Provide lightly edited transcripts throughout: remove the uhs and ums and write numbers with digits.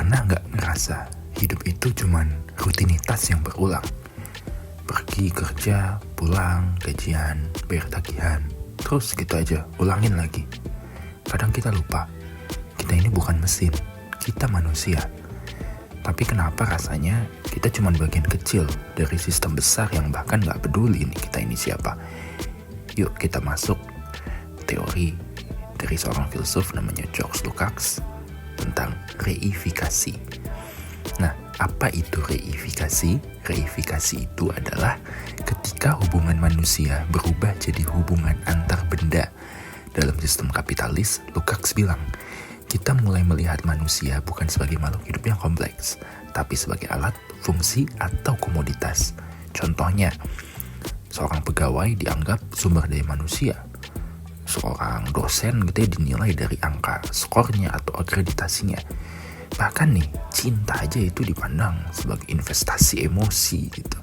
Pernah gak ngerasa hidup itu cuman rutinitas yang berulang? Pergi kerja, pulang, gajian, bayar tagihan, terus gitu aja, ulangin lagi. Kadang kita lupa, kita ini bukan mesin, kita manusia. Tapi kenapa rasanya kita cuman bagian kecil dari sistem besar yang bahkan gak peduli nih kita ini siapa? Yuk kita masuk teori dari seorang filsuf namanya George Lukács tentang reifikasi. Nah, apa itu reifikasi? Reifikasi itu adalah ketika hubungan manusia berubah jadi hubungan antar benda. Dalam sistem kapitalis, Lukács bilang, kita mulai melihat manusia bukan sebagai makhluk hidup yang kompleks, tapi sebagai alat, fungsi, atau komoditas. Contohnya, seorang pegawai dianggap sumber daya manusia. Seorang dosen gitu ya dinilai dari angka skornya atau akreditasinya. Bahkan nih, cinta aja itu dipandang sebagai investasi emosi gitu.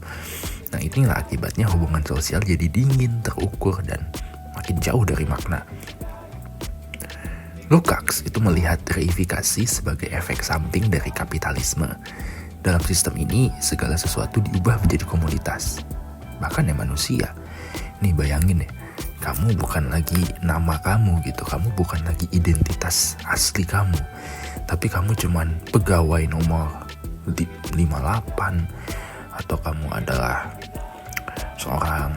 Nah, inilah akibatnya hubungan sosial jadi dingin, terukur, dan makin jauh dari makna. Lukács itu melihat reifikasi sebagai efek samping dari kapitalisme. Dalam sistem ini, segala sesuatu diubah menjadi komoditas. Bahkan ya manusia. Nih bayangin deh, kamu bukan lagi nama kamu gitu, kamu bukan lagi identitas asli kamu, tapi kamu cuman pegawai nomor 58, atau kamu adalah seorang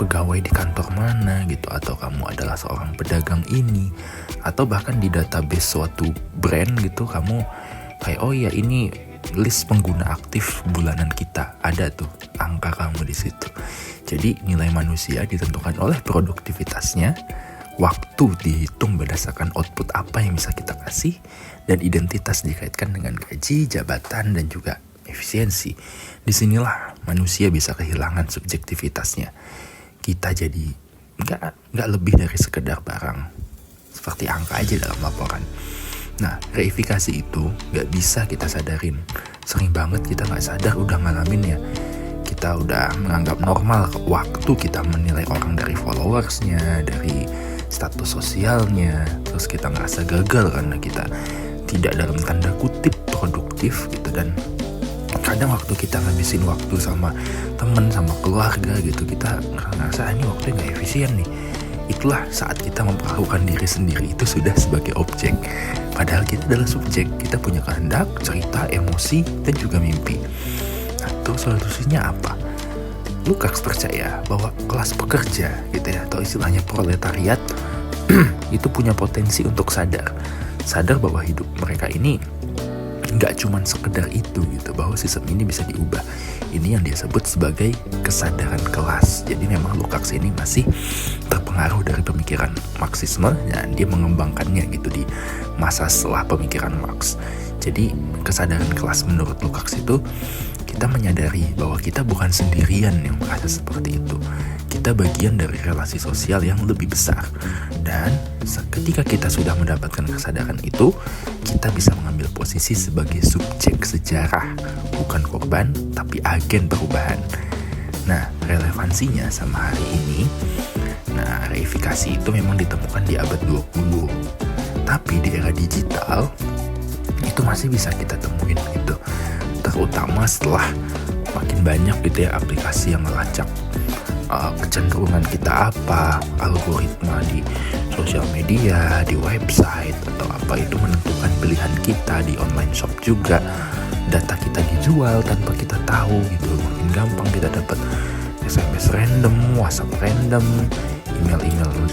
pegawai di kantor mana gitu, atau kamu adalah seorang pedagang ini, atau bahkan di database suatu brand gitu, kamu kayak oh ya ini list pengguna aktif bulanan kita, ada tuh angka kamu di situ. Jadi nilai manusia ditentukan oleh produktivitasnya, waktu dihitung berdasarkan output apa yang bisa kita kasih, dan identitas dikaitkan dengan gaji, jabatan, dan juga efisiensi. Disinilah manusia bisa kehilangan subjektivitasnya. Kita jadi nggak lebih dari sekedar barang, seperti angka aja dalam laporan. Nah, reifikasi itu gak bisa kita sadarin. Sering banget kita gak sadar udah ngalamin ya. Kita udah menganggap normal waktu kita menilai orang dari followersnya, dari status sosialnya. Terus kita ngerasa gagal karena kita tidak dalam tanda kutip produktif gitu. Dan kadang waktu kita ngabisin waktu sama temen, sama keluarga gitu, kita ngerasa ini waktunya gak efisien nih. Itulah saat kita memperlakukan diri sendiri itu sudah sebagai objek. Padahal kita adalah subjek, kita punya kehendak, cerita, emosi, dan juga mimpi. Nah, terus solusinya apa? Lukács percaya bahwa kelas pekerja gitu ya, atau istilahnya proletariat itu punya potensi untuk sadar bahwa hidup mereka ini nggak cuman sekedar itu gitu, bahwa sistem ini bisa diubah. Ini yang dia sebut sebagai kesadaran kelas. Jadi memang Lukács ini masih terpengaruh dari pemikiran Marxisme dan dia mengembangkannya gitu di masa setelah pemikiran Marx. Jadi kesadaran kelas menurut Lukács itu kita menyadari bahwa kita bukan sendirian yang merasa seperti itu. Kita bagian dari relasi sosial yang lebih besar. Dan ketika kita sudah mendapatkan kesadaran itu, kita bisa mengambil posisi sebagai subjek sejarah, bukan korban, tapi agen perubahan. Nah, relevansinya sama hari ini, reifikasi itu memang ditemukan di abad 20. Tapi di era digital, itu masih bisa kita temuin gitu. Terutama setelah makin banyak gitu ya aplikasi yang melacak kecenderungan kita apa, algoritma di sosial media, di website, atau apa itu menentukan pilihan kita di online shop juga. Data kita dijual tanpa kita tahu gitu. Makin gampang kita dapat SMS random, WhatsApp random, email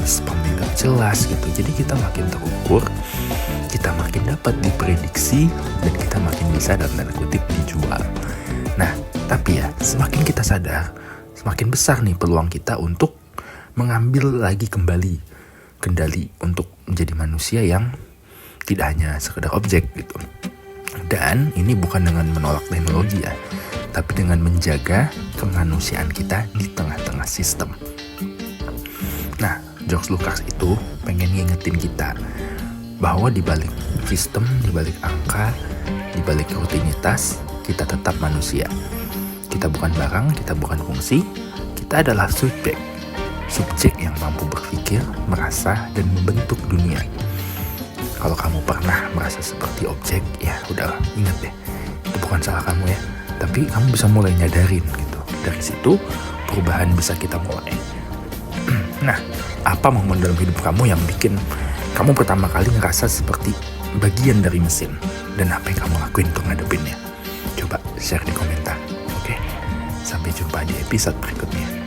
spam yang gak jelas gitu. Jadi kita makin terukur, kita makin dapat diprediksi, dan kita makin bisa dalam tanda kutip dijual. Nah, tapi ya semakin kita sadar, semakin besar nih peluang kita untuk mengambil lagi kembali kendali untuk menjadi manusia yang tidak hanya sekedar objek gitu. Dan ini bukan dengan menolak teknologi ya, tapi dengan menjaga kemanusiaan kita di tengah-tengah sistem. Nah, George Lukács itu pengen ngingetin kita bahwa di balik sistem, di balik angka, di balik rutinitas, kita tetap manusia. Kita bukan barang, kita bukan fungsi, kita adalah subjek. Subjek yang mampu berpikir, merasa, dan membentuk dunia. Kalau kamu pernah merasa seperti objek, ya udah ingat deh, itu bukan salah kamu ya. Tapi kamu bisa mulai nyadarin gitu. Dari situ perubahan bisa kita mulai. Nah, apa momen dalam hidup kamu yang bikin kamu pertama kali ngerasa seperti bagian dari mesin? Dan apa yang kamu lakuin untuk ngadepinnya? Coba share di komentar. Oke, sampai jumpa di episode berikutnya.